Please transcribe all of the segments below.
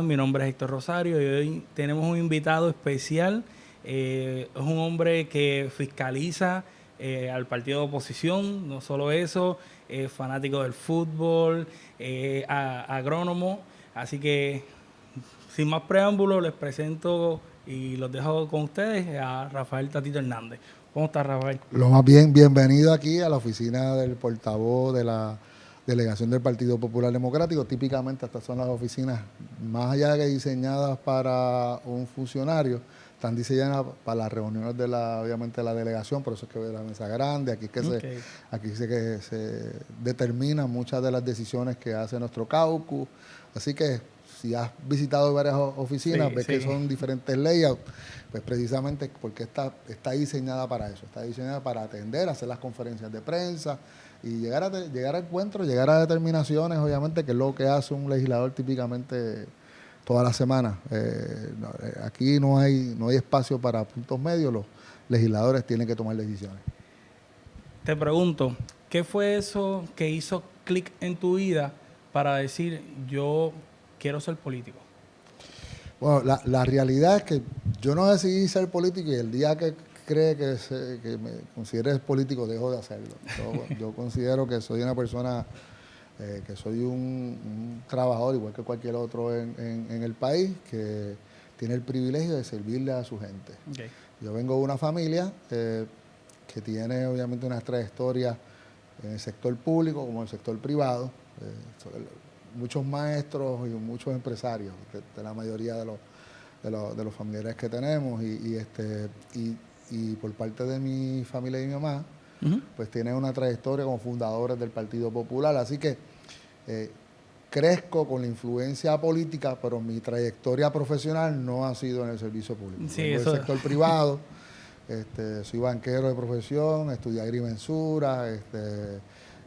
Mi nombre es Héctor Rosario y hoy tenemos un invitado especial. Es un hombre que fiscaliza al partido de oposición, no solo eso, es fanático del fútbol, agrónomo. Así que, sin más preámbulos, les presento y los dejo con ustedes a Rafael Tatito Hernández. ¿Cómo estás, Rafael? Lo más bien, bienvenido aquí a la oficina del portavoz de la delegación del Partido Popular Democrático. Típicamente estas son las oficinas, más allá de que diseñadas para un funcionario, están diseñadas para las reuniones de obviamente de la delegación, por eso es que ve la mesa grande, Okay. aquí es que se determinan muchas de las decisiones que hace nuestro caucus. Así que si has visitado varias oficinas, Sí, ves que sí. son diferentes layouts, pues precisamente porque está diseñada para eso, está diseñada para atender, hacer las conferencias de prensa y llegar a encuentros, llegar a determinaciones, obviamente, que es lo que hace un legislador típicamente toda la semana. Aquí no hay espacio para puntos medios, los legisladores tienen que tomar decisiones. Te pregunto, ¿qué fue eso que hizo clic en tu vida para decir yo quiero ser político? Bueno, la realidad es que yo no decidí ser político y el día que cree que me considere político dejo de hacerlo. Yo considero que soy una persona, que soy un trabajador igual que cualquier otro en el país, que tiene el privilegio de servirle a su gente. Okay. Yo vengo de una familia que tiene obviamente una trayectoria en el sector público como en el sector privado. Muchos maestros y muchos empresarios de la mayoría de los familiares que tenemos y por parte de mi familia y mi mamá, pues tienen una trayectoria como fundadores del Partido Popular. Así que eh, crezco con la influencia política, pero mi trayectoria profesional no ha sido en el servicio público. Sí, Vengo del eso. sector privado, soy banquero de profesión, estudié agrimensura,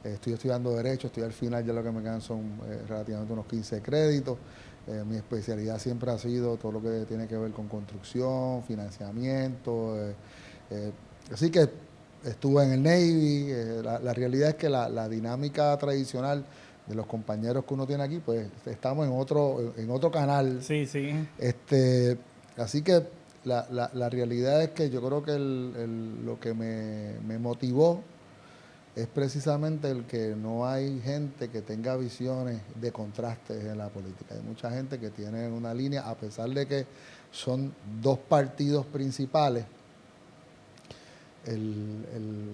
estoy estudiando Derecho, estoy al final, ya lo que me quedan son relativamente unos 15 créditos. Mi especialidad siempre ha sido todo lo que tiene que ver con construcción, financiamiento. Así que estuve en el Navy. La realidad es que la dinámica tradicional de los compañeros que uno tiene aquí, pues estamos en otro canal. Sí, sí. Así que la realidad es que yo creo que lo que me motivó es precisamente el que no hay gente que tenga visiones de contrastes en la política. Hay mucha gente que tiene una línea, a pesar de que son dos partidos principales, el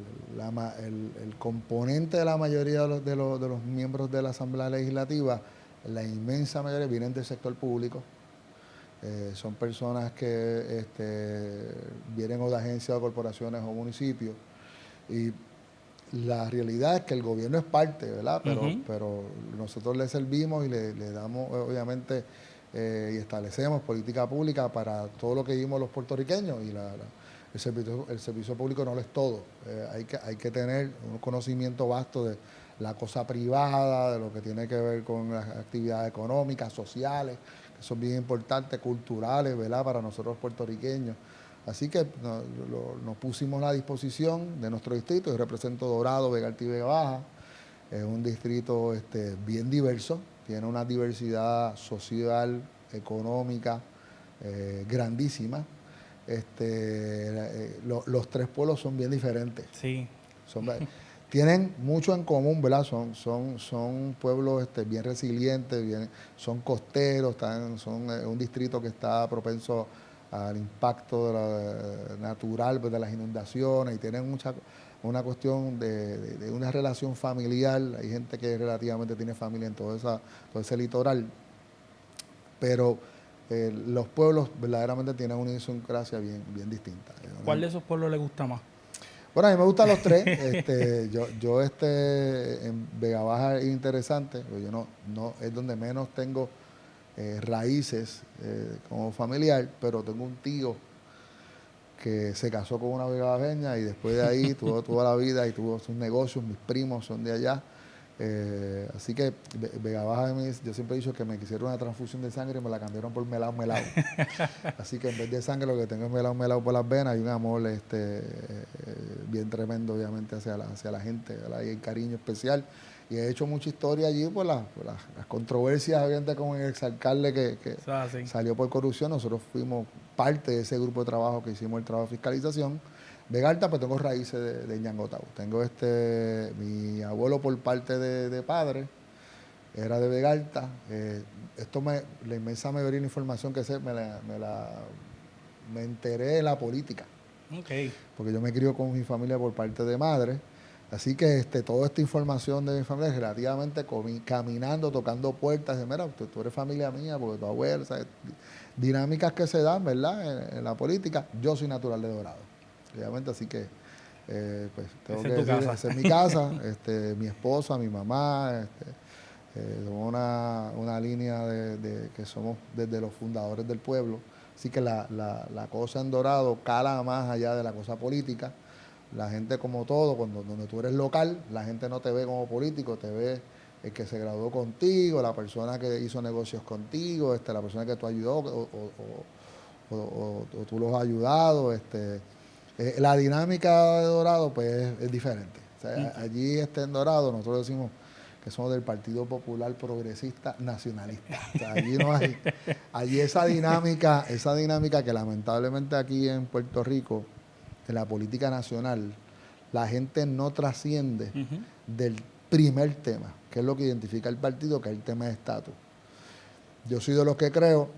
componente de la mayoría de los miembros de la Asamblea Legislativa, la inmensa mayoría vienen del sector público. Son personas que vienen o de agencias o corporaciones o municipios. Y la realidad es que el gobierno es parte, ¿verdad? Pero nosotros le servimos y le damos, obviamente, y establecemos política pública para todo lo que vivimos los puertorriqueños. Y el servicio público no lo es todo. Hay que tener un conocimiento vasto de la cosa privada, de lo que tiene que ver con las actividades económicas, sociales, que son bien importantes, culturales, ¿verdad? Para nosotros puertorriqueños. Así que nos pusimos a la disposición de nuestro distrito. Yo represento Dorado, Vega Alta y Vega Baja. Es un distrito bien diverso, tiene una diversidad social, económica, grandísima. Los tres pueblos son bien diferentes. Sí. Son, tienen mucho en común, ¿verdad? Son pueblos bien resilientes, son costeros, son un distrito que está propenso al impacto natural, pues, de las inundaciones, y tienen una cuestión de una relación familiar. Hay gente que relativamente tiene familia en todo ese litoral, pero los pueblos verdaderamente tienen una idiosincrasia bien distinta. ¿Cuál de esos pueblos le gusta más? Bueno, a mí me gustan los tres. Yo en Vega Baja es interesante, porque yo no es donde menos tengo raíces como familiar, pero tengo un tío que se casó con una vegabajeña y después de ahí tuvo toda la vida y tuvo sus negocios. Mis primos son de allá. Así que Vega Baja, yo siempre he dicho que me quisieron una transfusión de sangre y me la cambiaron por melao, melao. Así que en vez de sangre lo que tengo es melao, melao por las venas y un amor bien tremendo, obviamente, hacia la gente, ¿verdad? Y el cariño especial. Y he hecho mucha historia allí por las controversias, obviamente, con el exalcalde que salió por corrupción. Nosotros fuimos parte de ese grupo de trabajo que hicimos el trabajo de fiscalización. Vega Alta, pues tengo raíces de Ñango Otago. Tengo mi abuelo por parte de padre, era de Vega Alta. La inmensa mayoría de la información que sé me enteré en la política. Okay. Porque yo me crio con mi familia por parte de madre. Así que toda esta información de mi familia es relativamente caminando, tocando puertas, de mira, tú eres familia mía, porque tu abuelo, ¿sabes? Dinámicas que se dan, ¿verdad? En la política. Yo soy natural de Dorado. Obviamente, así que pues tengo que decir, esa es mi casa, mi esposa, mi mamá, somos una línea de que somos desde los fundadores del pueblo, así que la cosa en Dorado cala más allá de la cosa política. La gente, como todo, donde tú eres local, la gente no te ve como político, te ve el que se graduó contigo, la persona que hizo negocios contigo, la persona que tú ayudó o tú los has ayudado, la dinámica de Dorado pues es diferente. O sea, allí en Dorado nosotros decimos que somos del Partido Popular Progresista Nacionalista. O sea, allí no hay, allí esa dinámica que lamentablemente aquí en Puerto Rico, en la política nacional, la gente no trasciende del primer tema, que es lo que identifica el partido, que es el tema de estatus. Yo soy de los que creo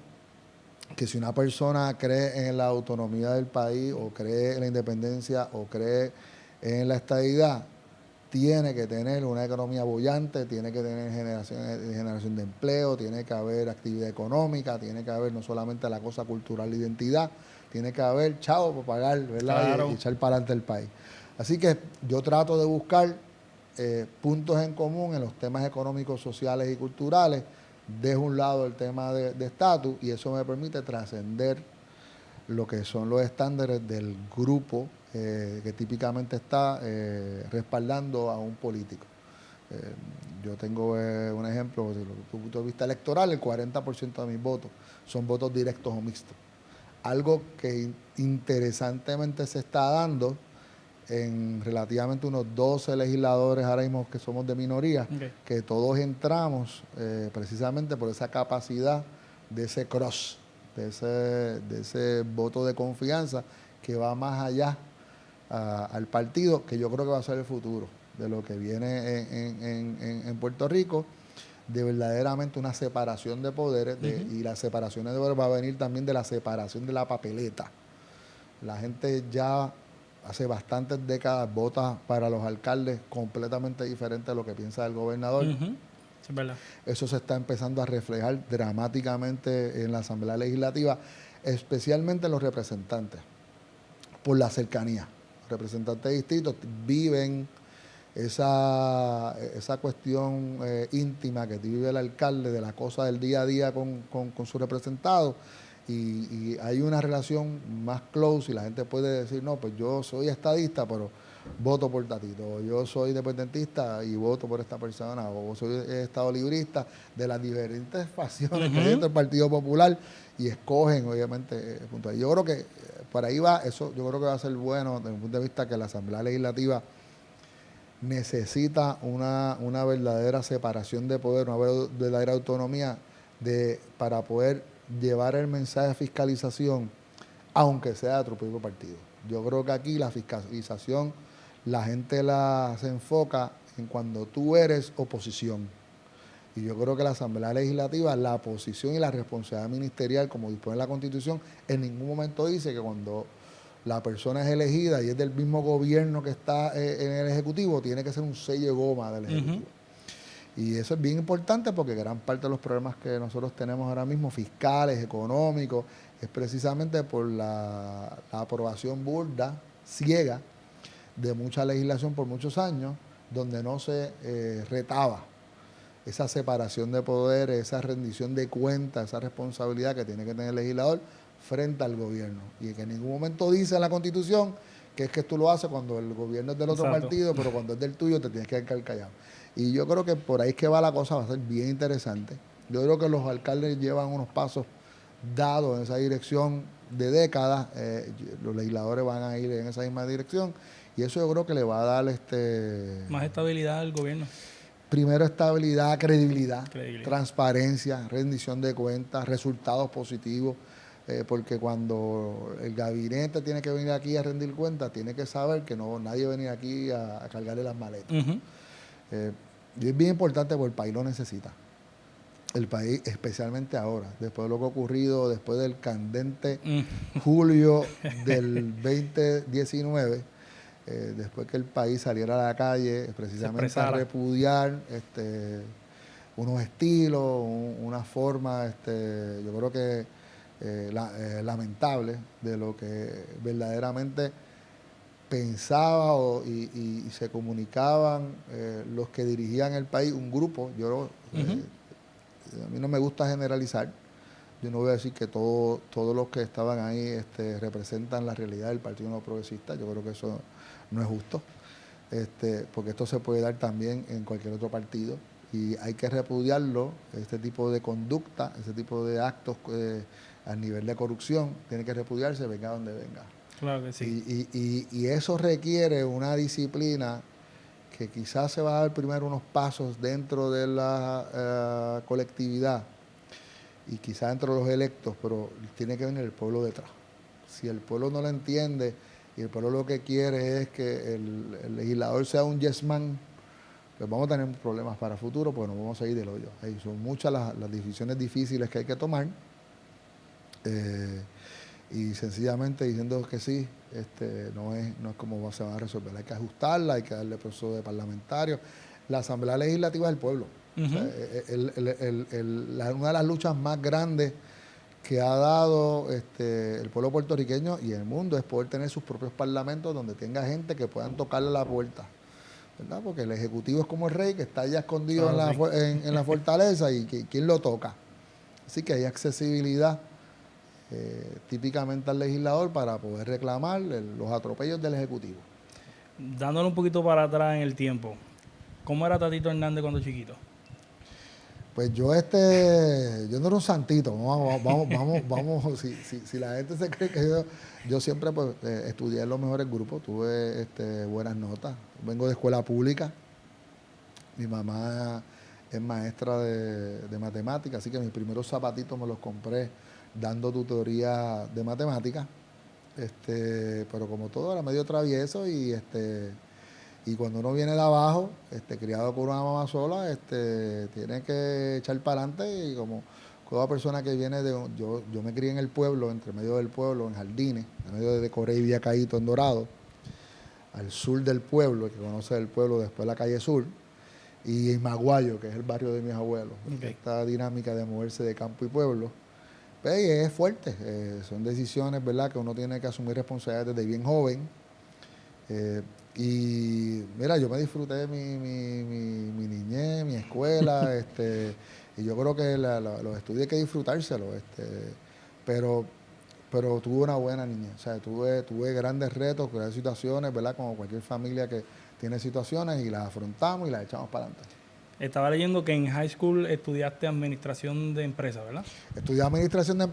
que si una persona cree en la autonomía del país o cree en la independencia o cree en la estadidad, tiene que tener una economía bollante, tiene que tener generación de empleo, tiene que haber actividad económica, tiene que haber no solamente la cosa cultural de identidad, tiene que haber chavo para pagar, ¿verdad? Claro. Y echar para adelante el país. Así que yo trato de buscar puntos en común en los temas económicos, sociales y culturales. Dejo un lado el tema de estatus y eso me permite trascender lo que son los estándares del grupo que típicamente está respaldando a un político. Yo tengo un ejemplo, desde el punto de vista electoral, el 40% de mis votos son votos directos o mixtos. Algo que interesantemente se está dando en relativamente unos 12 legisladores ahora mismo que somos de minoría, que todos entramos precisamente por esa capacidad de ese cross, de ese voto de confianza que va más allá al partido, que yo creo que va a ser el futuro de lo que viene en Puerto Rico, de verdaderamente una separación de poderes, y la separación de poderes va a venir también de la separación de la papeleta. La gente ya hace bastantes décadas vota para los alcaldes completamente diferente a lo que piensa el gobernador. Es verdad. Eso se está empezando a reflejar dramáticamente en la Asamblea Legislativa, especialmente en los representantes, por la cercanía. Los representantes de distritos viven esa cuestión íntima que vive el alcalde de la cosa del día a día con su representado. Y hay una relación más close y la gente puede decir, no, pues yo soy estadista, pero voto por Tatito, o yo soy independentista y voto por esta persona, o soy estado librista, de las diferentes facciones que hay dentro del Partido Popular, y escogen, obviamente, punto. Yo creo que por ahí va, eso yo creo que va a ser bueno desde el punto de vista que la Asamblea Legislativa necesita una verdadera separación de poder, una verdadera autonomía para poder llevar el mensaje de fiscalización, aunque sea de tu propio partido. Yo creo que aquí la fiscalización, la gente se enfoca en cuando tú eres oposición. Y yo creo que la Asamblea Legislativa, la posición y la responsabilidad ministerial, como dispone la Constitución, en ningún momento dice que cuando la persona es elegida y es del mismo gobierno que está en el Ejecutivo, tiene que ser un sello de goma del Ejecutivo. Y eso es bien importante porque gran parte de los problemas que nosotros tenemos ahora mismo, fiscales, económicos, es precisamente por la aprobación burda, ciega, de mucha legislación por muchos años, donde no se retaba esa separación de poderes, esa rendición de cuentas, esa responsabilidad que tiene que tener el legislador frente al gobierno. Y que en ningún momento dice en la Constitución que es que tú lo haces cuando el gobierno es del otro partido, pero cuando es del tuyo te tienes que quedar callado. Y yo creo que por ahí es que va la cosa, va a ser bien interesante. Yo creo que los alcaldes llevan unos pasos dados en esa dirección de décadas, los legisladores van a ir en esa misma dirección y eso yo creo que le va a dar Más estabilidad al gobierno. primero estabilidad, credibilidad, Credibilidad. transparencia, rendición de cuentas, resultados positivos, porque cuando el gabinete tiene que venir aquí a rendir cuentas, tiene que saber que no nadie viene aquí a cargarle las maletas. Y es bien importante porque el país lo necesita. El país, especialmente ahora, después de lo que ha ocurrido, después del candente julio del 2019, después que el país saliera a la calle precisamente a repudiar unos estilos, una forma, yo creo que lamentable de lo que verdaderamente pensaba y se comunicaban los que dirigían el país, un grupo, a mí no me gusta generalizar, yo no voy a decir que todos los que estaban ahí representan la realidad del Partido No Progresista, yo creo que eso no es justo, porque esto se puede dar también en cualquier otro partido y hay que repudiarlo, este tipo de conducta, este tipo de actos a nivel de corrupción, tiene que repudiarse, venga donde venga. Claro que sí. Y eso requiere una disciplina que quizás se va a dar primero unos pasos dentro de la colectividad y quizás entre los electos, pero tiene que venir el pueblo detrás. Si el pueblo no lo entiende y el pueblo lo que quiere es que el legislador sea un yes man, pues vamos a tener problemas para el futuro, pues nos vamos a ir del hoyo. Ahí son muchas las decisiones difíciles que hay que tomar. Y sencillamente diciendo que sí, no es como se va a resolver. Hay que ajustarla, hay que darle proceso de parlamentario. La Asamblea Legislativa es el pueblo. O sea, una de las luchas más grandes que ha dado el pueblo puertorriqueño y el mundo es poder tener sus propios parlamentos donde tenga gente que puedan tocarle la puerta, ¿verdad? Porque el Ejecutivo es como el rey que está allá escondido en la fortaleza y ¿quién lo toca? Así que hay accesibilidad típicamente al legislador para poder reclamar los atropellos del Ejecutivo. Dándole un poquito para atrás en el tiempo, ¿cómo era Tatito Hernández cuando chiquito? Pues yo no era un santito, vamos, si la gente se cree que yo siempre pues, estudié en los mejores grupos, tuve buenas notas, vengo de escuela pública, mi mamá es maestra de matemáticas, así que mis primeros zapatitos me los compré dando tutoría de matemáticas, pero como todo era medio travieso y cuando uno viene de abajo, criado por una mamá sola, tiene que echar para adelante y como toda persona que viene yo me crié en el pueblo, entre medio del pueblo, en Jardines, en medio de Corey y Villacaíto, en Dorado, al sur del pueblo, el que conoce el pueblo, después la calle sur, y en Maguayo, que es el barrio de mis abuelos. Okay. Esta dinámica de moverse de campo y pueblo, pues es fuerte, son decisiones, ¿verdad?, que uno tiene que asumir responsabilidades desde bien joven. Y mira, yo me disfruté mi niñez, mi escuela, y yo creo que los estudios hay que disfrutárselos, pero tuve una buena niñez, o sea, tuve grandes retos, grandes situaciones, ¿verdad? Como cualquier familia que tiene situaciones y las afrontamos y las echamos para adelante. Estaba leyendo que en high school estudiaste administración de empresas, ¿verdad? Estudié administración de...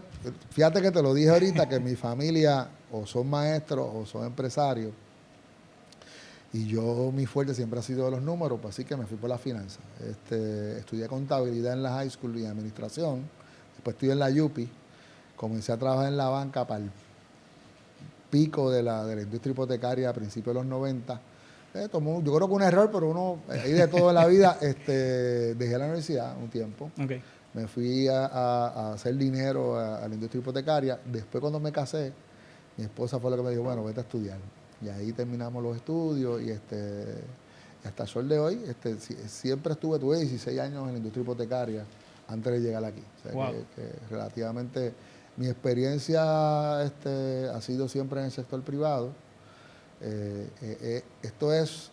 Fíjate que te lo dije ahorita, que mi familia o son maestros o son empresarios. Y mi fuerte siempre ha sido de los números, pues así que me fui por la finanza. Estudié contabilidad en la high school y administración. Después estudié en la UPI. Comencé a trabajar en la banca para el pico de la industria hipotecaria a principios de los 90. Yo creo que un error, pero uno, ahí de todo en la vida, dejé la universidad un tiempo. Okay. Me fui a hacer dinero a la industria hipotecaria. Después cuando me casé, mi esposa fue la que me dijo, bueno, vete a estudiar. Y ahí terminamos los estudios y hasta el sol de hoy siempre tuve 16 años en la industria hipotecaria antes de llegar aquí. O sea, wow. que relativamente mi experiencia ha sido siempre en el sector privado. Esto es,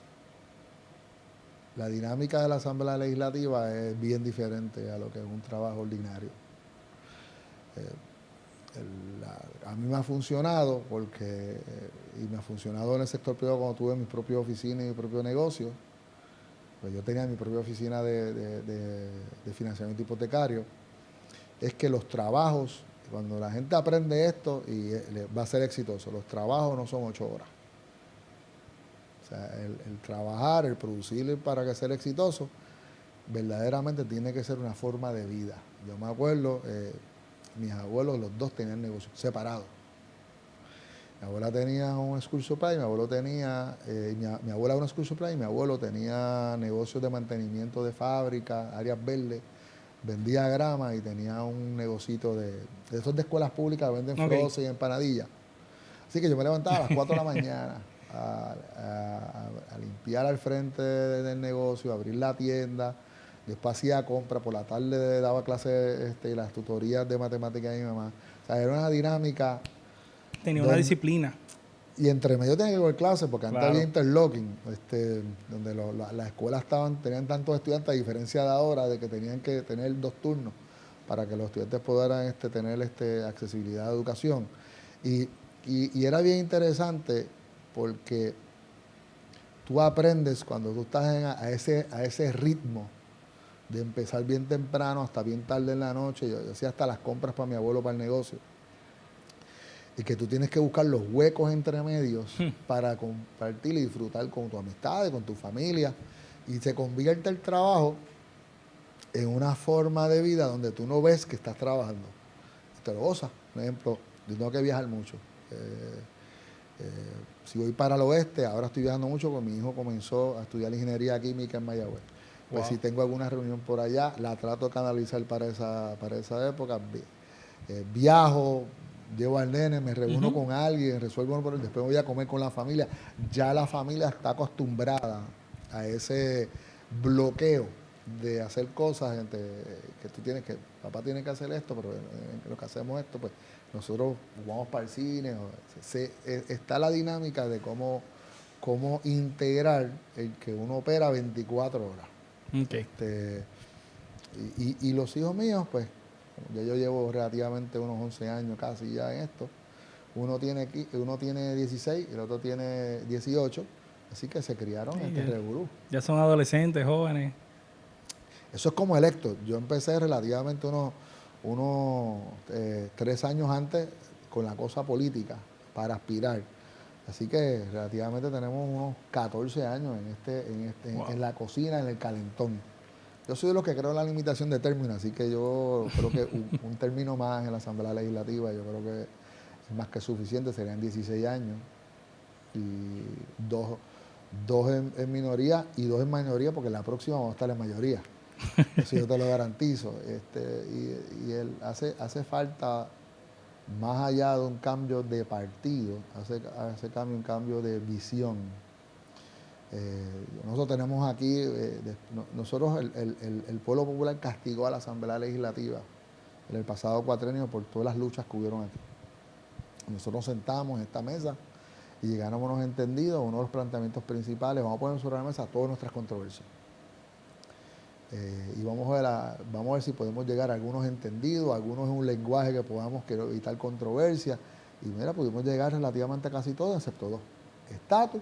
la dinámica de la Asamblea Legislativa es bien diferente a lo que es un trabajo ordinario. A mí me ha funcionado y me ha funcionado en el sector privado cuando tuve mis propias oficinas y mi propio negocio, pues yo tenía mi propia oficina de financiamiento hipotecario, es que los trabajos, cuando la gente aprende esto, y va a ser exitoso, los trabajos no son 8 horas. O sea, el trabajar, el producir para que sea exitoso, verdaderamente tiene que ser una forma de vida. Yo me acuerdo, mis abuelos, los dos tenían negocios separados. Mi abuela tenía un school supply, mi abuelo tenía, mi abuela una school supply y mi abuelo tenía negocios de mantenimiento de fábrica, áreas verdes, vendía grama y tenía un negocito de esos de escuelas públicas, venden frozen y empanadillas. Así que yo me levantaba a las 4 de la mañana a limpiar al frente del negocio, a abrir la tienda, después hacía compra, por la tarde daba clases y las tutorías de matemáticas a mi mamá. O sea, era una dinámica. Tenía una disciplina. Y entre medio tenía que coger clases, porque antes Claro. había interlocking, donde las escuelas tenían tantos estudiantes, a diferencia de ahora, de que tenían que tener 2 turnos para que los estudiantes pudieran tener accesibilidad a educación. Y era bien interesante porque tú aprendes cuando tú estás a ese ritmo de empezar bien temprano hasta bien tarde en la noche. Yo hacía hasta las compras para mi abuelo, para el negocio. Y que tú tienes que buscar los huecos entre medios para compartir y disfrutar con tus amistades, con tu familia. Y se convierte el trabajo en una forma de vida donde tú no ves que estás trabajando. Te lo gozas. Por ejemplo, yo tengo que viajar mucho. Si voy para el oeste, ahora estoy viajando mucho porque mi hijo comenzó a estudiar ingeniería química en Mayagüez. Pues si tengo alguna reunión por allá, la trato de canalizar para esa época. Viajo, llevo al nene, me reúno con alguien, resuelvo un problema, después voy a comer con la familia. Ya la familia está acostumbrada a ese bloqueo de hacer cosas que tú tienes que, papá tiene que hacer esto, pero en lo que hacemos esto, pues nosotros vamos para el cine. Está la dinámica de cómo integrar el que uno opera 24 horas. Okay. Y los hijos míos, pues, ya yo llevo relativamente unos 11 años casi ya en esto. Uno tiene 16 y el otro tiene 18, así que se criaron en este revolú. Ya son adolescentes, jóvenes. Eso es como electo. Yo empecé relativamente unos 3 años antes con la cosa política para aspirar. Así que relativamente tenemos unos 14 años en la cocina, en el calentón. Yo soy de los que creo en la limitación de términos, así que yo creo que un término más en la Asamblea Legislativa, yo creo que es más que suficiente, serían 16 años. Y dos en minoría y 2 en mayoría, porque la próxima vamos a estar en mayoría. Eso yo te lo garantizo. Hace falta, más allá de un cambio de partido, un cambio de visión. Nosotros tenemos aquí, nosotros el pueblo popular castigó a la Asamblea Legislativa en el pasado cuatrenio por todas las luchas que hubieron aquí. Nosotros nos sentamos en esta mesa y llegamos a unos entendidos, uno de los planteamientos principales, vamos a poner sobre la mesa todas nuestras controversias. Y vamos a ver si podemos llegar a algunos entendidos, algunos en un lenguaje que podamos evitar controversia. Y mira, pudimos llegar relativamente a casi todo, excepto 2, estatus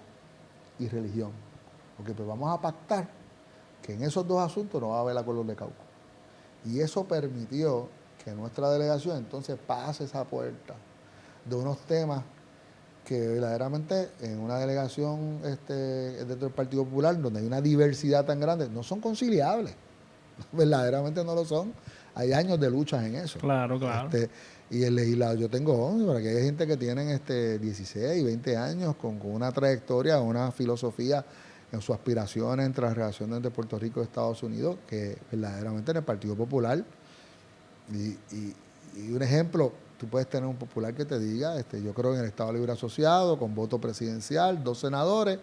y religión. Porque pues vamos a pactar que en esos 2 asuntos no va a haber acuerdos de caucus. Y eso permitió que nuestra delegación entonces pase esa puerta de unos temas que verdaderamente en una delegación dentro del Partido Popular, donde hay una diversidad tan grande, no son conciliables. Verdaderamente no lo son. Hay años de luchas en eso. Claro, claro. Y el legislador, yo tengo 11, para que hay gente que tienen 16, 20 años con una trayectoria, una filosofía en sus aspiraciones entre las relaciones entre Puerto Rico y Estados Unidos, que verdaderamente en el Partido Popular, y un ejemplo, tú puedes tener un popular que te diga, yo creo en el Estado Libre Asociado, con voto presidencial, 2 senadores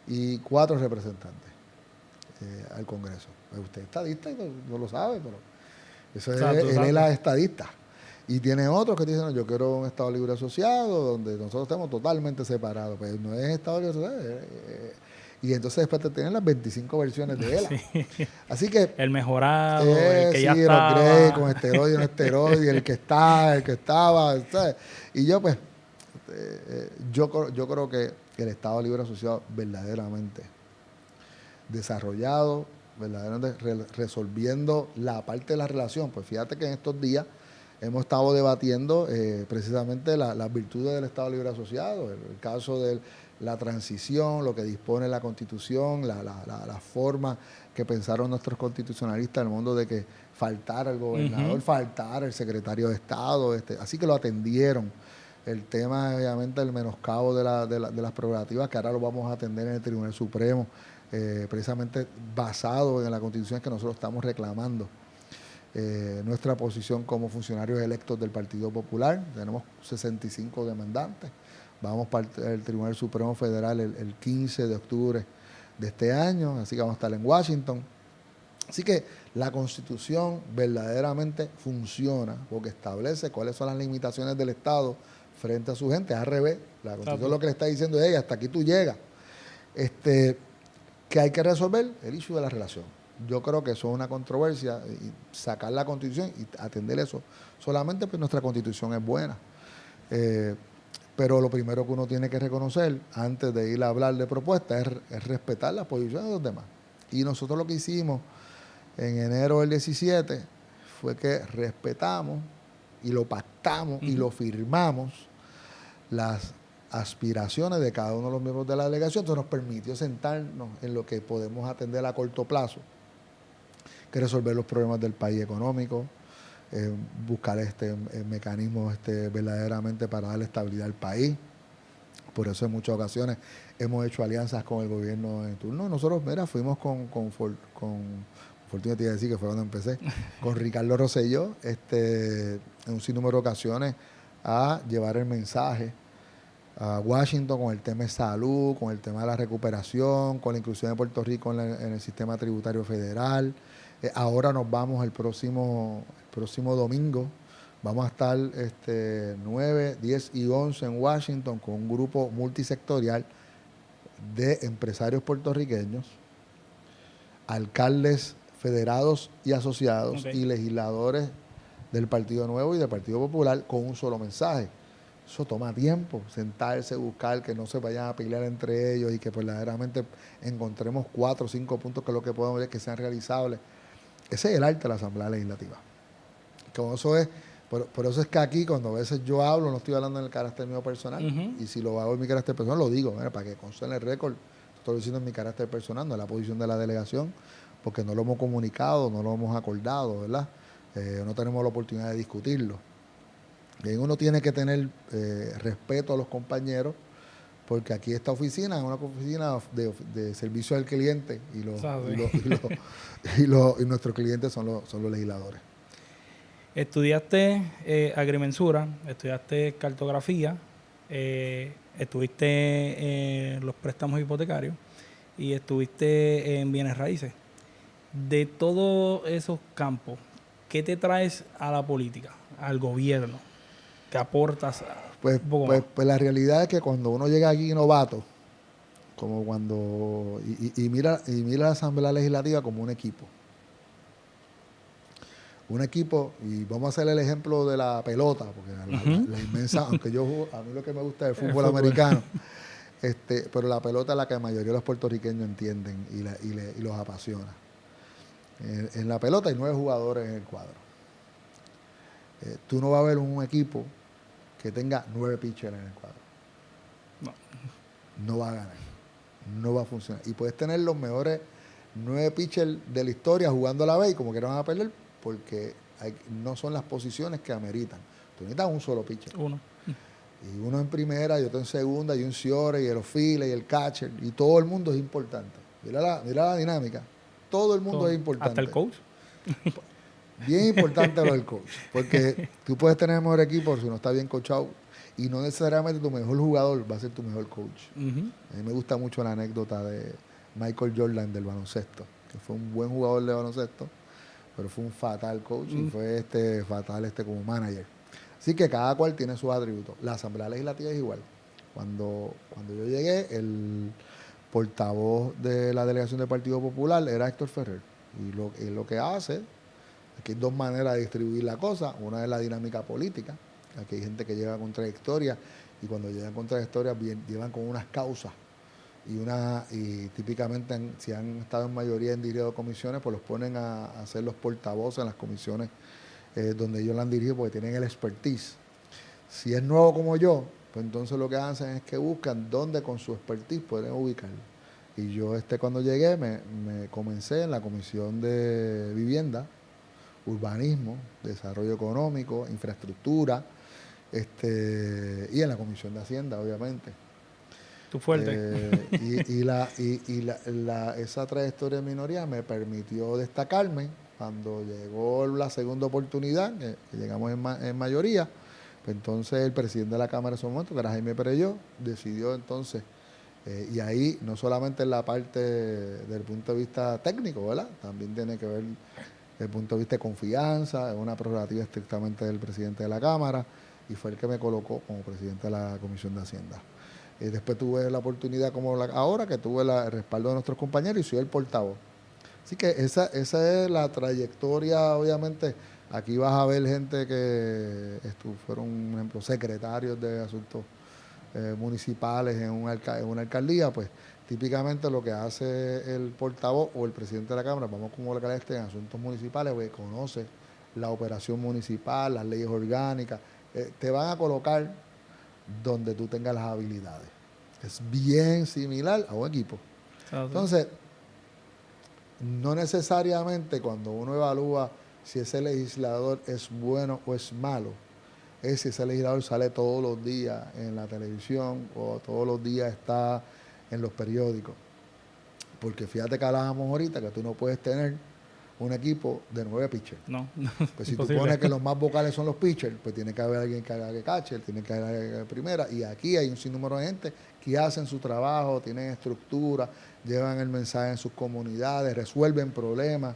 y 4 representantes al Congreso. Pues usted es estadista y no lo sabe, pero eso él es la estadista. Y tiene otros que dicen, no, yo quiero un Estado Libre Asociado, donde nosotros estemos totalmente separados. Pues no es Estado Libre Asociado. Y entonces después te tienen las 25 versiones de él. Sí. Así que... El mejorado, el que ya los estaba. Grey, con esteroide, no esteroide, el que estaba, ¿sabes? Y yo pues, yo creo que el Estado Libre Asociado verdaderamente desarrollado, verdaderamente resolviendo la parte de la relación. Pues fíjate que en estos días hemos estado debatiendo precisamente las virtudes del Estado Libre Asociado, el caso de la transición, lo que dispone la Constitución, la forma que pensaron nuestros constitucionalistas en el mundo de que faltara el gobernador, faltara el secretario de Estado, así que lo atendieron. El tema, obviamente, del menoscabo de las prerrogativas, que ahora lo vamos a atender en el Tribunal Supremo, precisamente basado en la Constitución que nosotros estamos reclamando. Nuestra posición como funcionarios electos del Partido Popular, tenemos 65 demandantes, vamos para el Tribunal Supremo Federal el 15 de octubre de este año, así que vamos a estar en Washington. Así que la Constitución verdaderamente funciona porque establece cuáles son las limitaciones del Estado frente a su gente. Al revés, la Constitución lo que le está diciendo es, hasta aquí tú llegas. Que hay que resolver el issue de la relación. Yo creo que eso es una controversia, y sacar la Constitución y atender eso. Solamente pues nuestra Constitución es buena. Pero lo primero que uno tiene que reconocer antes de ir a hablar de propuestas es respetar las posiciones de los demás. Y nosotros lo que hicimos en enero del 17 fue que respetamos y lo pactamos y lo firmamos las aspiraciones de cada uno de los miembros de la delegación. Entonces nos permitió sentarnos en lo que podemos atender a corto plazo, que resolver los problemas del país económico, buscar mecanismos verdaderamente para darle estabilidad al país. Por eso en muchas ocasiones hemos hecho alianzas con el gobierno en turno. Nosotros, fuimos con Fortuna, te iba a decir que fue cuando empecé, con Ricardo Rosselló, en un sinnúmero de ocasiones, a llevar el mensaje a Washington con el tema de salud, con el tema de la recuperación, con la inclusión de Puerto Rico en el sistema tributario federal. Ahora nos vamos el próximo domingo. Vamos a estar 9, 10 y 11 en Washington con un grupo multisectorial de empresarios puertorriqueños, alcaldes federados y asociados y legisladores del Partido Nuevo y del Partido Popular con un solo mensaje. Eso toma tiempo, sentarse, buscar, que no se vayan a pelear entre ellos y que verdaderamente encontremos 4 o 5 puntos que es lo que podemos ver que sean realizables. Ese es el arte de la Asamblea Legislativa. Como eso es, por eso es que aquí cuando a veces yo hablo, no estoy hablando en el carácter mío personal, y si lo hago en mi carácter personal, lo digo, para que conste en el récord, estoy diciendo en mi carácter personal, no es la posición de la delegación, porque no lo hemos comunicado, no lo hemos acordado, ¿verdad? No tenemos la oportunidad de discutirlo. Y uno tiene que tener respeto a los compañeros, porque aquí esta oficina es una oficina de servicio al cliente y nuestros clientes son los legisladores. Estudiaste agrimensura, estudiaste cartografía, estuviste en los préstamos hipotecarios y estuviste en bienes raíces. De todos esos campos, ¿qué te traes a la política, al gobierno? ¿Qué aportas? Pues la realidad es que cuando uno llega aquí novato, como cuando y mira la Asamblea Legislativa como un equipo. Un equipo, y vamos a hacer el ejemplo de la pelota, porque la inmensa, aunque a mí lo que me gusta es el fútbol americano, pero la pelota es la que la mayoría de los puertorriqueños entienden y los apasiona. En la pelota hay 9 jugadores en el cuadro. Tú no vas a ver un equipo que tenga 9 pitchers en el cuadro. No va a ganar. No va a funcionar. Y puedes tener los mejores 9 pitchers de la historia jugando a la vez y como que no van a perder porque no son las posiciones que ameritan. Tú necesitas un solo pitcher. Y uno en primera y otro en segunda y un Ciore y el outfielder y el catcher y todo el mundo es importante. Mira la dinámica. Todo el mundo es importante. ¿Hasta el coach? Bien importante lo del coach, porque tú puedes tener el mejor equipo si no está bien coachado y no necesariamente tu mejor jugador va a ser tu mejor coach. A mí me gusta mucho la anécdota de Michael Jordan del baloncesto, que fue un buen jugador de baloncesto, pero fue un fatal coach y fue fatal como manager. Así que cada cual tiene sus atributos. La Asamblea Legislativa es igual. Cuando yo llegué, el portavoz de la delegación del Partido Popular era Héctor Ferrer. Y lo que hace, aquí hay 2 maneras de distribuir la cosa. Una es la dinámica política. Aquí hay gente que lleva con trayectoria y cuando llegan con trayectoria llevan con unas causas y típicamente si han estado en mayoría en dirigido comisiones, pues los ponen a hacer los portavoces en las comisiones donde ellos la han dirigido porque tienen el expertise. Si es nuevo como yo, pues entonces lo que hacen es que buscan dónde con su expertise pueden ubicarlo. Y yo cuando llegué me comencé en la comisión de vivienda, urbanismo, desarrollo económico, infraestructura, y en la comisión de Hacienda, obviamente. Tu fuerte. Esa trayectoria de minoría me permitió destacarme cuando llegó la segunda oportunidad, que llegamos en mayoría. Pues entonces el presidente de la Cámara en ese momento, que era Jaime Perelló, decidió entonces, y ahí no solamente en la parte del punto de vista técnico, ¿verdad? También tiene que ver desde el punto de vista de confianza, es una prerrogativa estrictamente del presidente de la Cámara, y fue el que me colocó como presidente de la Comisión de Hacienda. Después tuve la oportunidad, como ahora, que tuve el respaldo de nuestros compañeros y soy el portavoz. Así que esa es la trayectoria, obviamente. Aquí vas a ver gente que fueron, por ejemplo, secretarios de asuntos municipales en una alcaldía, pues típicamente lo que hace el portavoz o el presidente de la Cámara, vamos como la en asuntos municipales, pues conoce la operación municipal, las leyes orgánicas, te van a colocar donde tú tengas las habilidades. Es bien similar a un equipo. Entonces, no necesariamente cuando uno evalúa si ese legislador es bueno o es malo, es si ese legislador sale todos los días en la televisión o todos los días está en los periódicos. Porque fíjate que hablábamos ahorita que tú no puedes tener un equipo de 9 pitchers. No, pues si tú pones que los más vocales son los pitchers, pues tiene que haber alguien que haga que catcher, tiene que haber alguien que haga primera, y aquí hay un sinnúmero de gente que hacen su trabajo, tienen estructura, llevan el mensaje en sus comunidades, resuelven problemas,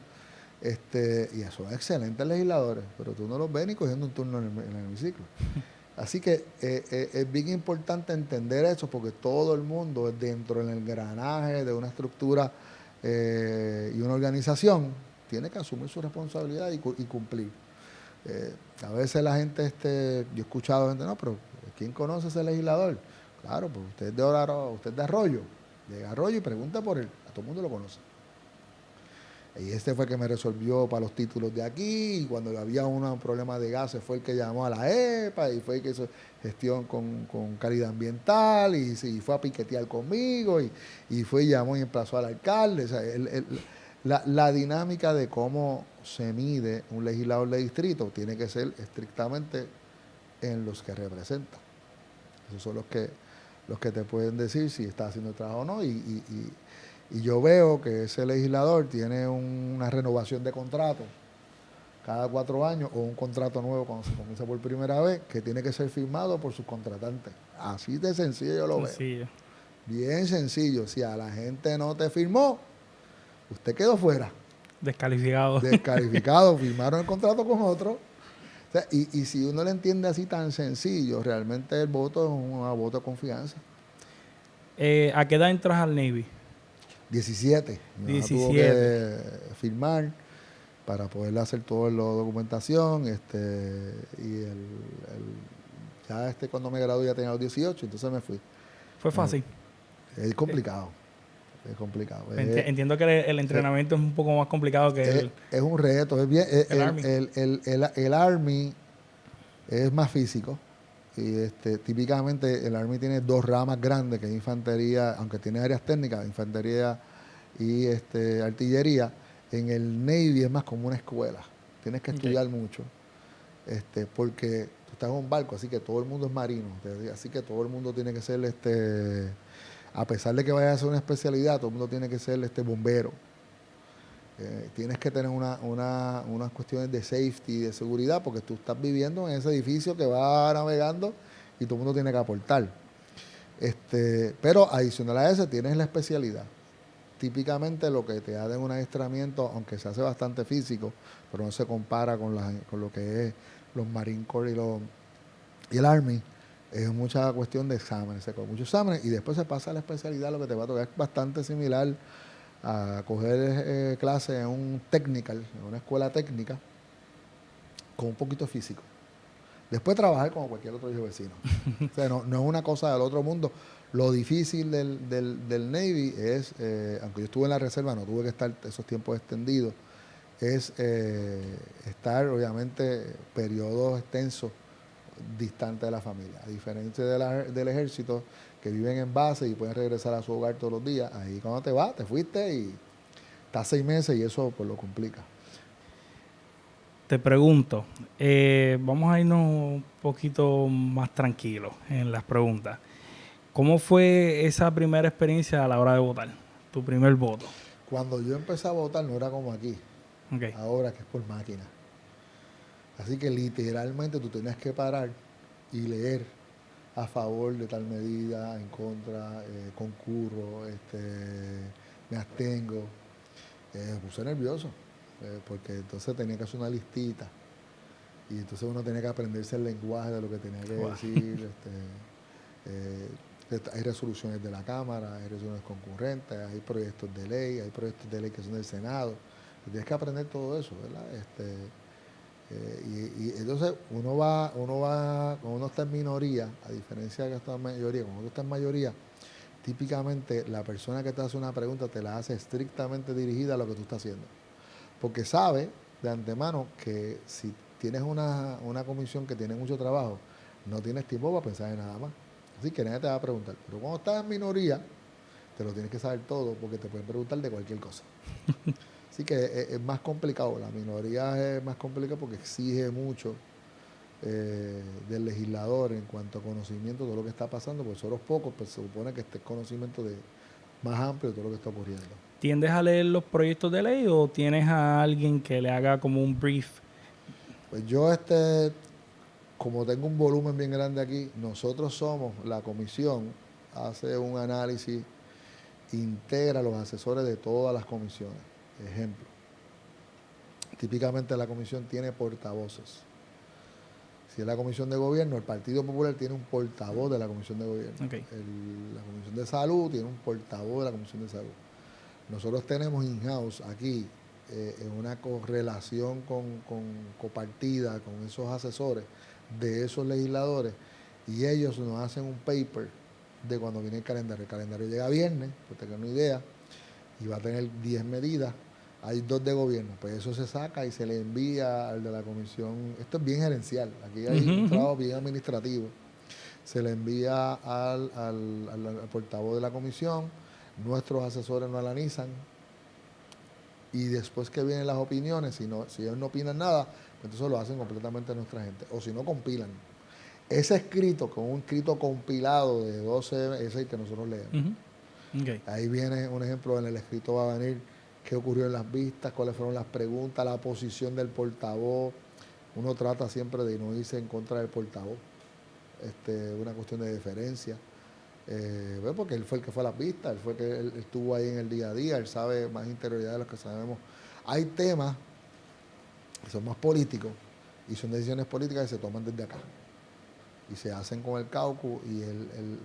y son excelentes legisladores, pero tú no los ves ni cogiendo un turno en el hemiciclo. Así que es bien importante entender eso, porque todo el mundo dentro del engranaje de una estructura y una organización tiene que asumir su responsabilidad y cumplir. A veces la gente, yo he escuchado gente, no, pero ¿quién conoce a ese legislador? Claro, pues usted es de Arroyo, llega a Arroyo y pregunta por él, a todo el mundo lo conoce. Y fue el que me resolvió para los títulos de aquí, y cuando había un problema de gases fue el que llamó a la EPA, y fue el que hizo gestión con calidad ambiental, y fue a piquetear conmigo, y fue y llamó y emplazó al alcalde. O sea, la dinámica de cómo se mide un legislador de distrito tiene que ser estrictamente en los que representa. Esos son los que te pueden decir si está haciendo el trabajo o no, y yo veo que ese legislador tiene una renovación de contrato cada 4 años o un contrato nuevo cuando se comienza por primera vez que tiene que ser firmado por sus contratantes. Así de sencillo yo lo veo. Bien sencillo. Si a la gente no te firmó, usted quedó fuera. Descalificado. Descalificado. Firmaron el contrato con otro. O sea, y si uno le entiende así tan sencillo, realmente el voto es un voto de confianza. ¿A qué edad entras al Navy? 17. Mi mamá tuvo que firmar para poder hacer toda la documentación. Cuando me gradué ya tenía los 18, entonces me fui. ¿Fue fácil? Es complicado. Es complicado. Entiendo que el entrenamiento es un poco más complicado que es un reto. Es bien, el Army es más físico. Y típicamente el Army tiene 2 ramas grandes, que es infantería, aunque tiene áreas técnicas, infantería y artillería. En el Navy es más como una escuela. Tienes que estudiar mucho, porque tú estás en un barco, así que todo el mundo es marino. Así que todo el mundo tiene que ser, a pesar de que vaya a hacer una especialidad, todo el mundo tiene que ser bombero. Tienes que tener unas cuestiones de safety, de seguridad, porque tú estás viviendo en ese edificio que va navegando y todo el mundo tiene que aportar. Pero adicional a eso tienes la especialidad. Típicamente lo que te da en un adiestramiento, aunque se hace bastante físico, pero no se compara con lo que es los Marine Corps y el Army, es mucha cuestión de exámenes, se cogen muchos exámenes y después se pasa a la especialidad, lo que te va a tocar es bastante similar a coger clases en un technical, en una escuela técnica, con un poquito físico. Después trabajar como cualquier otro hijo vecino. O sea, no es una cosa del otro mundo. Lo difícil del Navy es, aunque yo estuve en la reserva, no tuve que estar esos tiempos extendidos, es estar, obviamente, periodos extensos distante de la familia. A diferencia del ejército, que viven en base y pueden regresar a su hogar todos los días, ahí cuando te vas, te fuiste y estás 6 meses y eso pues lo complica. Te pregunto, vamos a irnos un poquito más tranquilos en las preguntas. ¿Cómo fue esa primera experiencia a la hora de votar? Tu primer voto. Cuando yo empecé a votar no era como aquí, Okay. ahora que es por máquina. Así que literalmente tú tenías que parar y leer a favor de tal medida, en contra, concurro, me abstengo. Me puse nervioso, porque entonces tenía que hacer una listita y entonces uno tenía que aprenderse el lenguaje de lo que tenía que Wow. decir. Hay resoluciones de la Cámara, hay resoluciones concurrentes, hay proyectos de ley que son del Senado. Tienes que aprender todo eso, ¿verdad? Y entonces cuando uno está en minoría, a diferencia de que está en mayoría, cuando uno está en mayoría, típicamente la persona que te hace una pregunta te la hace estrictamente dirigida a lo que tú estás haciendo. Porque sabe de antemano que si tienes una comisión que tiene mucho trabajo, no tienes tiempo para pensar en nada más. Así que nadie te va a preguntar. Pero cuando estás en minoría, te lo tienes que saber todo porque te pueden preguntar de cualquier cosa. Así que es más complicado. La minoría es más complicada porque exige mucho del legislador en cuanto a conocimiento de todo lo que está pasando, porque son los pocos, pues se supone que este conocimiento más amplio de todo lo que está ocurriendo. ¿Tiendes a leer los proyectos de ley o tienes a alguien que le haga como un brief? Pues yo, como tengo un volumen bien grande aquí, nosotros somos, la comisión hace un análisis, integra a los asesores de todas las comisiones. Ejemplo, típicamente la comisión tiene portavoces. Si es la comisión de gobierno, el Partido Popular tiene un portavoz de la comisión de gobierno. Okay. La comisión de salud tiene un portavoz de la comisión de salud. Nosotros tenemos in-house aquí, en una correlación con copartida, con esos asesores de esos legisladores, y ellos nos hacen un paper de cuando viene el calendario. El calendario llega viernes, para tener una idea, y va a tener 10 medidas. Hay 2 de gobierno, pues eso se saca y se le envía al de la comisión. Esto es bien gerencial, aquí hay un trabajo bien administrativo. Se le envía al portavoz de la comisión, nuestros asesores lo analizan y después que vienen las opiniones, si ellos no opinan nada, pues entonces lo hacen completamente nuestra gente, o si no compilan. Ese escrito, con un escrito compilado de 12 ese que nosotros leemos. Okay. Ahí viene un ejemplo, en el escrito va a venir qué ocurrió en las vistas, cuáles fueron las preguntas, la posición del portavoz. Uno trata siempre de no irse en contra del portavoz, una cuestión de deferencia. Porque él fue el que fue a las vistas, él fue el que él estuvo ahí en el día a día, él sabe más interioridad de los que sabemos. Hay temas que son más políticos y son decisiones políticas que se toman desde acá y se hacen con el caucus, y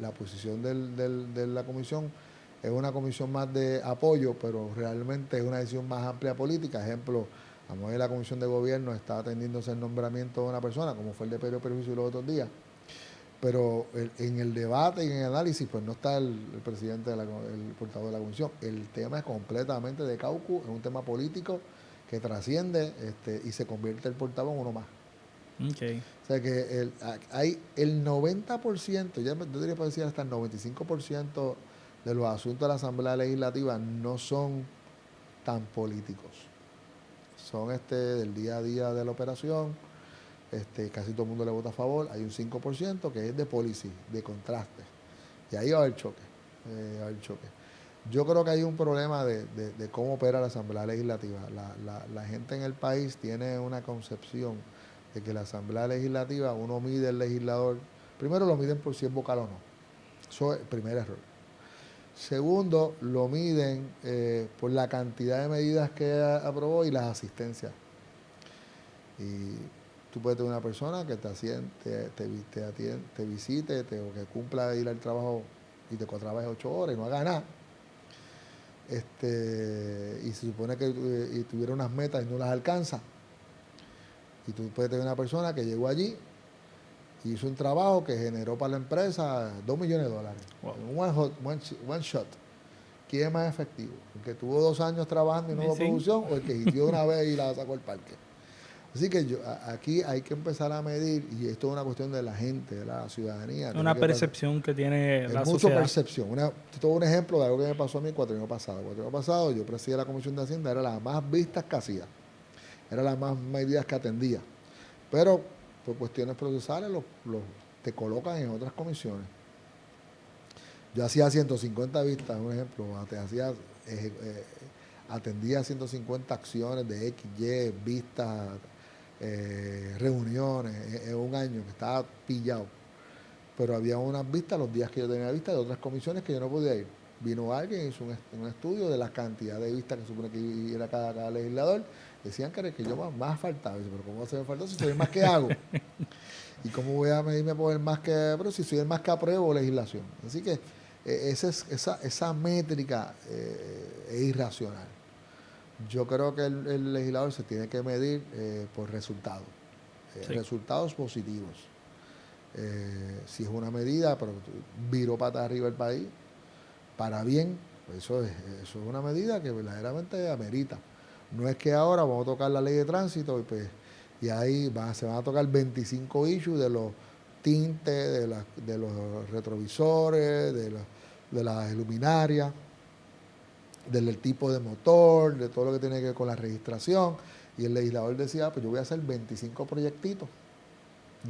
la posición de la comisión es una comisión más de apoyo, pero realmente es una decisión más amplia política. Ejemplo, a lo mejor la comisión de gobierno está atendiéndose el nombramiento de una persona, como fue el de Pedro Perjuicio los otros días, pero en el debate y en el análisis pues no está el presidente, el portavoz de la comisión. El tema es completamente de caucus, es un tema político que trasciende, y se convierte el portavoz en uno más. Okay. O sea que hay el 90%, yo diría para decir hasta el 95% de los asuntos de la Asamblea Legislativa no son tan políticos. Son del día a día de la operación. Casi todo el mundo le vota a favor. Hay un 5% que es de policy, de contraste. Y ahí va a haber choque. Yo creo que hay un problema de cómo opera la Asamblea Legislativa. La gente en el país tiene una concepción de que la Asamblea Legislativa, uno mide el legislador, primero lo miden por si es vocal o no. Eso es el primer error. Segundo, lo miden por la cantidad de medidas que aprobó y las asistencias. Y tú puedes tener una persona que te visite, o que cumpla ir al trabajo y te trabaje 8 horas y no haga nada. Y se supone que tuviera unas metas y no las alcanza. Y tú puedes tener una persona que llegó allí Hizo un trabajo que generó para la empresa $2 millones. Wow. One shot. ¿Quién es más efectivo? ¿El que tuvo 2 años trabajando y no hubo Sí. producción o el que hitió de una vez y la sacó al parque? Así que aquí hay que empezar a medir, y esto es una cuestión de la gente, de la ciudadanía. Una percepción que tiene la mucho sociedad. percepción. Todo un ejemplo de algo que me pasó a mí el cuatrienio pasado. El cuatrienio pasado yo presidía la Comisión de Hacienda, era la más vistas que hacía, era las más medidas que atendía. Pero por cuestiones procesales te colocan en otras comisiones. Yo hacía 150 vistas, un ejemplo, atendía 150 acciones de X, Y, vistas, reuniones en un año que estaba pillado. Pero había unas vistas los días que yo tenía vistas de otras comisiones que yo no podía ir. Vino alguien, hizo un estudio de la cantidad de vistas que supone que iba cada legislador. Decían que yo más faltaba. Pero ¿cómo se me faltó si soy el más que hago? ¿Y cómo voy a medirme por el más que... Pero si soy el más que apruebo legislación. Así que esa métrica es irracional. Yo creo que el legislador se tiene que medir por resultados. Sí. Resultados positivos. Si es una medida, pero viró patas arriba el país, para bien, pues eso es una medida que verdaderamente amerita. No es que ahora vamos a tocar la ley de tránsito y ahí se van a tocar 25 issues de los tintes, de los retrovisores, de las luminarias, del tipo de motor, de todo lo que tiene que ver con la registración. Y el legislador decía, pues yo voy a hacer 25 proyectitos,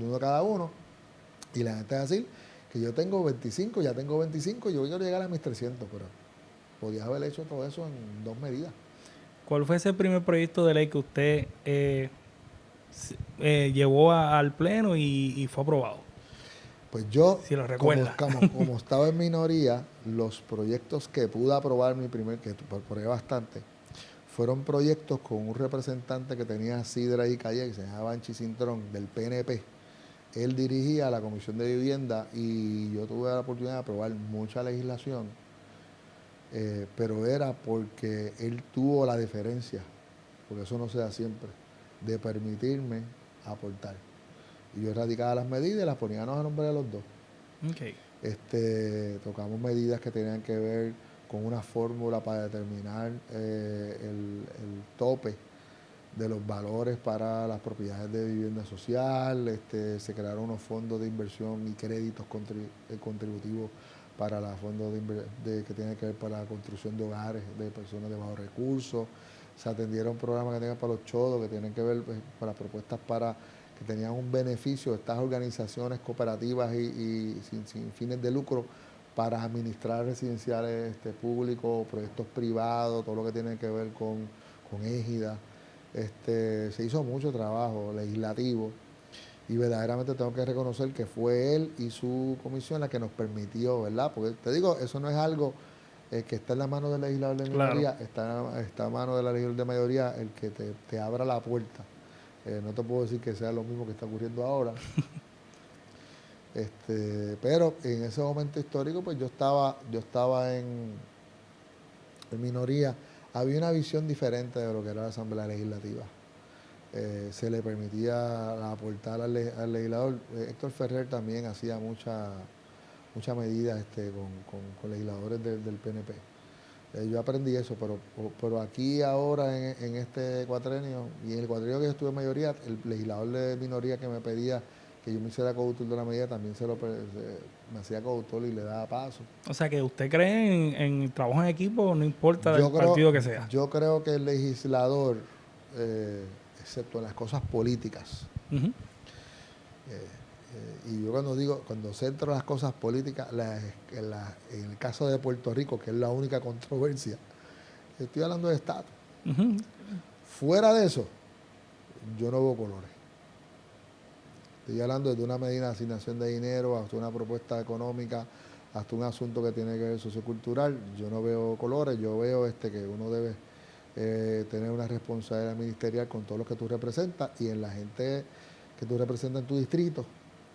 uno cada uno. Y la gente va a decir que yo tengo 25, ya tengo 25, yo quiero llegar a mis 300, pero podías haber hecho todo eso en 2 medidas. ¿Cuál fue ese primer proyecto de ley que usted llevó al Pleno y fue aprobado? Pues yo, si lo recuerda. Como estaba en minoría, los proyectos que pude aprobar que aprobé bastante, fueron proyectos con un representante que tenía sidra y calle, que se llamaba Anchi Cintrón, del PNP. Él dirigía la Comisión de Vivienda y yo tuve la oportunidad de aprobar mucha legislación, pero era porque él tuvo la deferencia, porque eso no se da siempre, de permitirme aportar. Y yo erradicaba las medidas y las poníamos a nombre de los dos. Okay. Tocamos medidas que tenían que ver con una fórmula para determinar el tope de los valores para las propiedades de vivienda social. Se crearon unos fondos de inversión y créditos contributivos para los fondos que tienen que ver para la construcción de hogares de personas de bajos recursos. Se atendieron programas que tenían para los chodos, que tienen que ver para propuestas que tenían un beneficio de estas organizaciones cooperativas y sin fines de lucro para administrar residenciales públicos, proyectos privados, todo lo que tiene que ver con égida. Se hizo mucho trabajo legislativo y verdaderamente tengo que reconocer que fue él y su comisión la que nos permitió, ¿verdad? Porque te digo, eso no es algo que está en la mano del legislador de minoría, claro. Está en la mano del legislador de mayoría el que te abra la puerta. No te puedo decir que sea lo mismo que está ocurriendo ahora. Pero en ese momento histórico, pues yo estaba en minoría. Había una visión diferente de lo que era la Asamblea Legislativa. Se le permitía aportar al legislador. Héctor Ferrer también hacía muchas medidas con legisladores del PNP. Yo aprendí eso, pero aquí ahora en este cuatrenio, y en el cuatrenio que yo estuve en mayoría, el legislador de minoría que me pedía que yo me hiciera coautor de la medida, también me hacía coautor y le daba paso. O sea, que usted cree en trabajo en equipo, no importa del partido que sea. Yo creo que el legislador, excepto en las cosas políticas, y yo cuando centro las cosas políticas, en el caso de Puerto Rico, que es la única controversia, estoy hablando de estatus. Fuera de eso, yo no veo colores. Estoy hablando desde una medida de asignación de dinero hasta una propuesta económica, hasta un asunto que tiene que ver sociocultural. Yo no veo colores, yo veo que uno debe tener una responsabilidad ministerial con todos los que tú representas y en la gente que tú representas en tu distrito.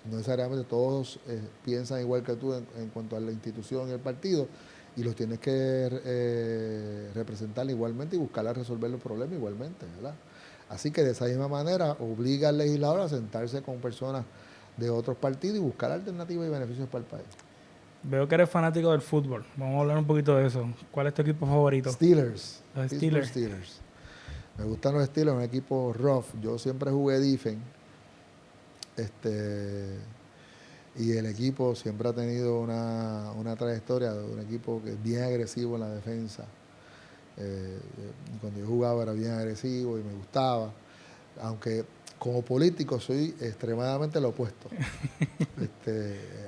No necesariamente todos piensan igual que tú en cuanto a la institución y el partido, y los tienes que representar igualmente y buscar a resolver los problemas igualmente, ¿verdad? Así que de esa misma manera obliga al legislador a sentarse con personas de otros partidos y buscar alternativas y beneficios para el país. Veo que eres fanático del fútbol. Vamos a hablar un poquito de eso. ¿Cuál es tu equipo favorito? Steelers. Los Pittsburgh Steelers. Steelers. Me gustan los Steelers, un equipo rough. Yo siempre jugué defense. Y el equipo siempre ha tenido una trayectoria de un equipo que es bien agresivo en la defensa. Cuando yo jugaba era bien agresivo y me gustaba. Aunque como político soy extremadamente lo opuesto.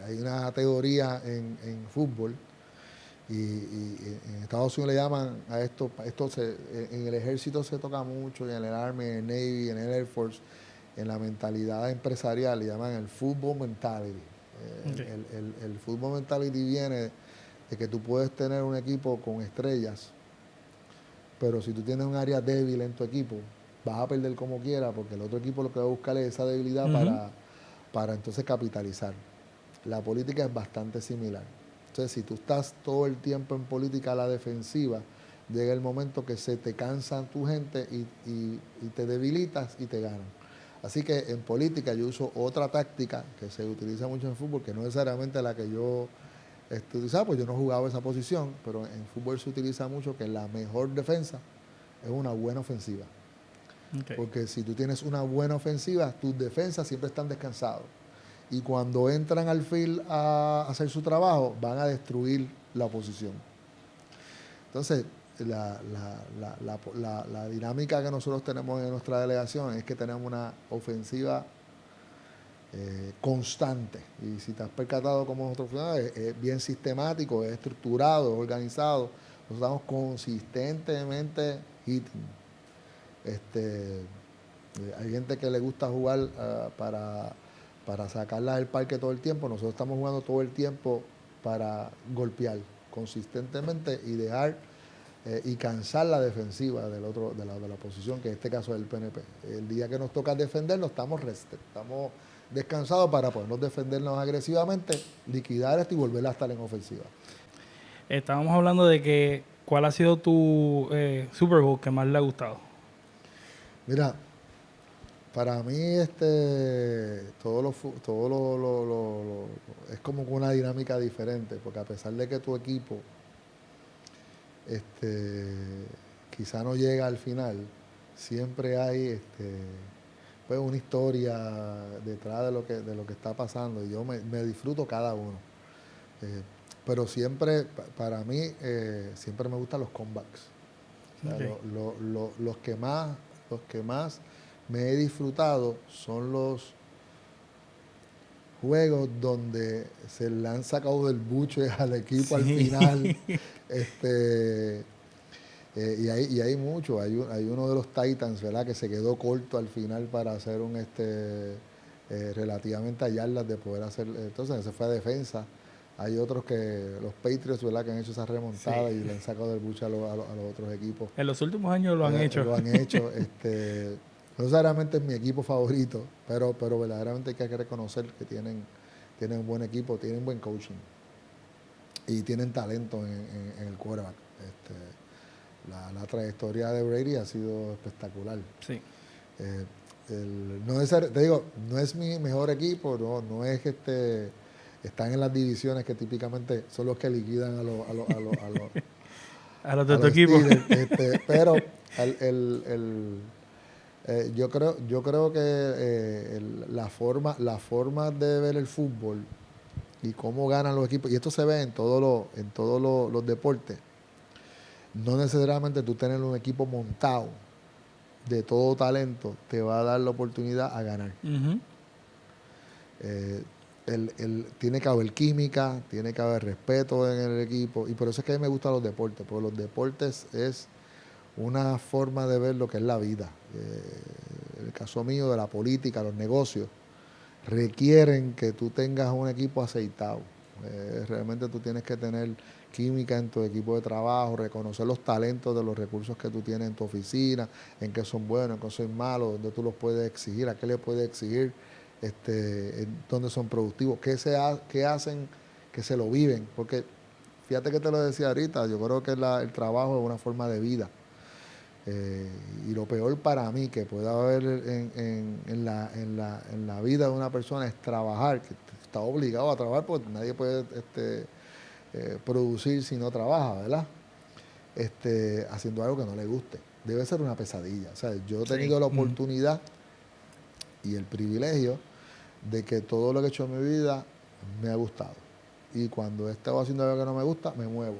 Hay una teoría en fútbol y en Estados Unidos le llaman a esto en el ejército se toca mucho, en el Army, en el Navy, en el Air Force, en la mentalidad empresarial le llaman el football mentality. Okay. El football mentality viene de que tú puedes tener un equipo con estrellas, pero si tú tienes un área débil en tu equipo, vas a perder como quiera, porque el otro equipo lo que va a buscar es esa debilidad para entonces capitalizar. La política es bastante similar. Entonces, si tú estás todo el tiempo en política a la defensiva, llega el momento que se te cansa tu gente y te debilitas y te ganan. Así que en política yo uso otra táctica que se utiliza mucho en fútbol, que no necesariamente la que yo utilizaba, pues yo no jugaba esa posición, pero en fútbol se utiliza mucho que la mejor defensa es una buena ofensiva. Okay. Porque si tú tienes una buena ofensiva, tus defensas siempre están descansados. Y cuando entran al field a hacer su trabajo, van a destruir la oposición. Entonces, la dinámica que nosotros tenemos en nuestra delegación es que tenemos una ofensiva constante. Y si te has percatado cómo nosotros funcionamos, es bien sistemático, es estructurado, es organizado. Nosotros estamos consistentemente hitting. Hay gente que le gusta jugar para sacarla del parque todo el tiempo. Nosotros estamos jugando todo el tiempo para golpear consistentemente y dejar y cansar la defensiva de la oposición, que en este caso es el PNP. El día que nos toca defendernos, estamos descansados para podernos defendernos agresivamente, liquidar esto y volver a estar en ofensiva. Estábamos hablando de que ¿cuál ha sido tu Super Bowl que más le ha gustado? Mira, para mí es como una dinámica diferente, porque a pesar de que tu equipo quizá no llega al final, siempre hay pues una historia detrás de lo que está pasando y yo me disfruto cada uno. Pero siempre, para mí, siempre me gustan los comebacks. O sea, Okay. los que más me he disfrutado son los juegos donde se le han sacado del buche al equipo al final. Y hay mucho. Hay uno de los Titans, ¿verdad?, que se quedó corto al final para hacer relativamente a yardas de poder hacer. Entonces, ese fue a defensa. Hay otros que, los Patriots, ¿verdad?, que han hecho esa remontada y le han sacado del buche a los otros equipos. En los últimos años lo han hecho. Lo han hecho. No necesariamente es mi equipo favorito, pero verdaderamente hay que reconocer que tienen un buen equipo, tienen buen coaching y tienen talento en el quarterback. La trayectoria de Brady ha sido espectacular. Sí. Te digo, no es mi mejor equipo, no es que están en las divisiones que típicamente son los que liquidan a los de tu equipo. Steelers, pero yo creo que la forma de ver el fútbol y cómo ganan los equipos, y esto se ve en todos los deportes, no necesariamente tú tener un equipo montado de todo talento te va a dar la oportunidad a ganar. Tiene que haber química, tiene que haber respeto en el equipo, y por eso es que a mí me gustan los deportes, porque los deportes es una forma de ver lo que es la vida. En el caso mío, de la política, los negocios, requieren que tú tengas un equipo aceitado. Realmente tú tienes que tener química en tu equipo de trabajo, reconocer los talentos de los recursos que tú tienes en tu oficina, en qué son buenos, en qué son malos, dónde tú los puedes exigir, a qué le puedes exigir, dónde son productivos, qué hacen que se lo viven. Porque fíjate que te lo decía ahorita, yo creo que el trabajo es una forma de vida. Y lo peor para mí que pueda haber en la vida de una persona es trabajar, que está obligado a trabajar porque nadie puede producir si no trabaja, ¿verdad? Haciendo algo que no le guste. Debe ser una pesadilla. O sea, yo he tenido la oportunidad y el privilegio de que todo lo que he hecho en mi vida me ha gustado. Y cuando he estado haciendo algo que no me gusta, me muevo.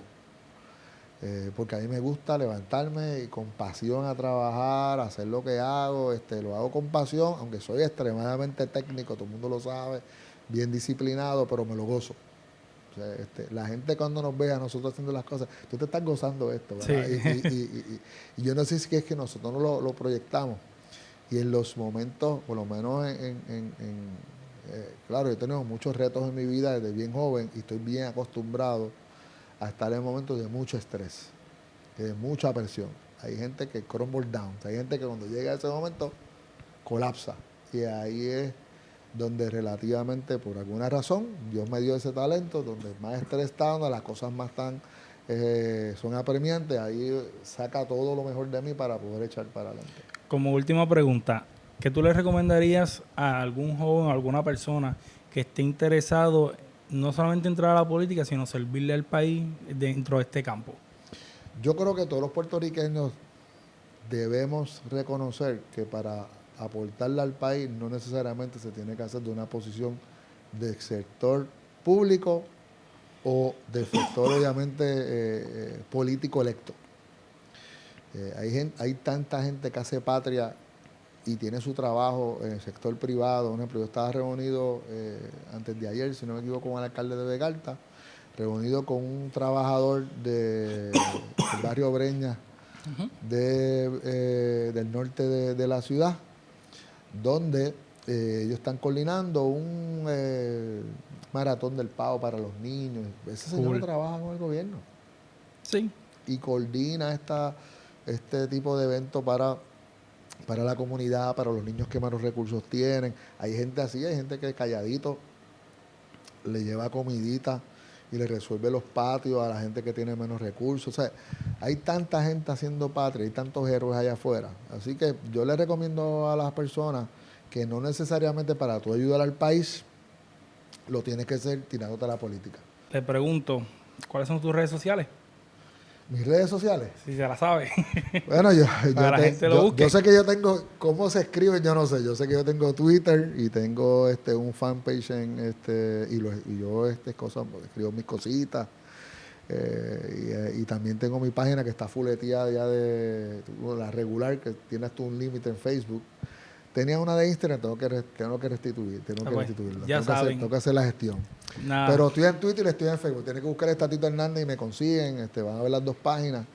Porque a mí me gusta levantarme y con pasión a trabajar, hacer lo que hago, lo hago con pasión, aunque soy extremadamente técnico, todo el mundo lo sabe, bien disciplinado, pero me lo gozo. O sea, la gente cuando nos ve a nosotros haciendo las cosas, tú te estás gozando esto, ¿verdad? Sí. Y yo no sé si es que nosotros no lo proyectamos. Y en los momentos, por lo menos claro, yo he tenido muchos retos en mi vida desde bien joven y estoy bien acostumbrado a estar en momentos de mucho estrés, de mucha presión. Hay gente que crumble down, hay gente que cuando llega a ese momento colapsa. Y ahí es donde relativamente, por alguna razón, Dios me dio ese talento, donde más estrés está, donde las cosas más son apremiantes, ahí saca todo lo mejor de mí para poder echar para adelante. Como última pregunta, ¿qué tú le recomendarías a algún joven o alguna persona que esté interesado no solamente entrar a la política, sino servirle al país dentro de este campo? Yo creo que todos los puertorriqueños debemos reconocer que para aportarle al país no necesariamente se tiene que hacer de una posición del sector público o del sector obviamente político electo. Hay tanta gente que hace patria y tiene su trabajo en el sector privado. Por ejemplo, yo estaba reunido antes de ayer, si no me equivoco, con el alcalde de Vegalta, reunido con un trabajador del barrio Breña del norte de la ciudad, donde ellos están coordinando un maratón del pavo para los niños. Ese señor trabaja con el gobierno. Sí. Y coordina este tipo de eventos para la comunidad, para los niños que menos recursos tienen. Hay gente así, hay gente que calladito le lleva comidita y le resuelve los patios a la gente que tiene menos recursos. O sea, hay tanta gente haciendo patria, hay tantos héroes allá afuera. Así que yo le recomiendo a las personas que no necesariamente para tú ayudar al país lo tienes que hacer tirándote a la política. Te pregunto, ¿cuáles son tus redes sociales? Mis redes sociales. Si se la sabe. Bueno, yo sé que yo tengo, ¿cómo se escribe? Yo no sé. Yo sé que yo tengo Twitter y tengo un fanpage y yo escribo mis cositas. Y también tengo mi página que está fuleteada ya de la regular, que tienes tú un límite en Facebook. Tenía una de Instagram, tengo que restituirla. Ya saben. Tengo que hacer la gestión. Nada. Pero estoy en Twitter y estoy en Facebook. Tienen que buscar el Tatito Hernández y me consiguen. Van a ver las dos páginas.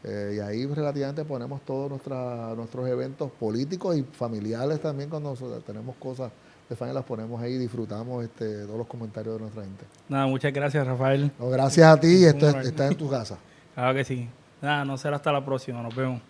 Y ahí relativamente ponemos todos nuestros eventos políticos y familiares también. Cuando tenemos cosas de familia, las ponemos ahí y disfrutamos todos los comentarios de nuestra gente. Nada, muchas gracias, Rafael. No, gracias a ti. Estás en tu casa. Claro que sí. Nada, no será hasta la próxima. Nos vemos.